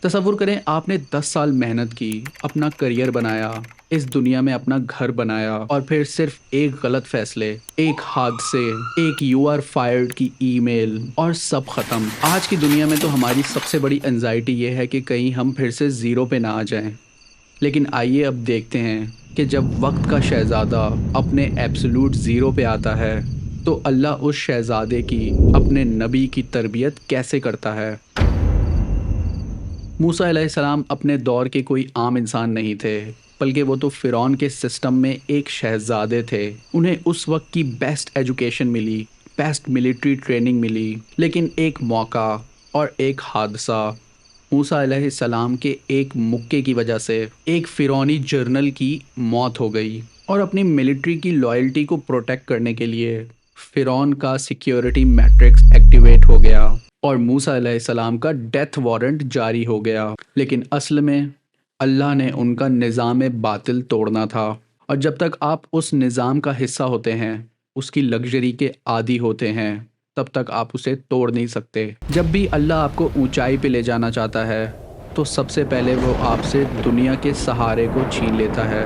تصور کریں آپ نے 10 سال محنت کی، اپنا کریئر بنایا، اس دنیا میں اپنا گھر بنایا، اور پھر صرف ایک غلط فیصلے، ایک حادثے، ایک یو آر فائرڈ کی ای میل اور سب ختم۔ آج کی دنیا میں تو ہماری سب سے بڑی انزائٹی یہ ہے کہ کہیں ہم پھر سے زیرو پہ نہ آ جائیں۔ لیکن آئیے اب دیکھتے ہیں کہ جب وقت کا شہزادہ اپنے ایبسولوٹ زیرو پہ آتا ہے تو اللہ اس شہزادے کی اپنے نبی کی تربیت کیسے کرتا ہے۔ موسیٰ علیہ السلام اپنے دور کے کوئی عام انسان نہیں تھے، بلکہ وہ تو فرعون کے سسٹم میں ایک شہزادے تھے۔ انہیں اس وقت کی بیسٹ ایجوکیشن ملی، بیسٹ ملٹری ٹریننگ ملی، لیکن ایک موقع اور ایک حادثہ، موسیٰ علیہ السلام کے ایک مکے کی وجہ سے ایک فرعونی جرنل کی موت ہو گئی، اور اپنی ملٹری کی لائلٹی کو پروٹیکٹ کرنے کے لیے فرعون کا سیکیورٹی میٹرکس ایکٹیویٹ ہو گیا اور موسیٰ علیہ السلام کا ڈیتھ وارنٹ جاری ہو گیا۔ لیکن اصل میں اللہ نے ان کا نظام باطل توڑنا تھا، اور جب تک آپ اس نظام کا حصہ ہوتے ہیں، اس کی لگژری کے عادی ہوتے ہیں، تب تک آپ اسے توڑ نہیں سکتے۔ جب بھی اللہ آپ کو اونچائی پہ لے جانا چاہتا ہے تو سب سے پہلے وہ آپ سے دنیا کے سہارے کو چھین لیتا ہے۔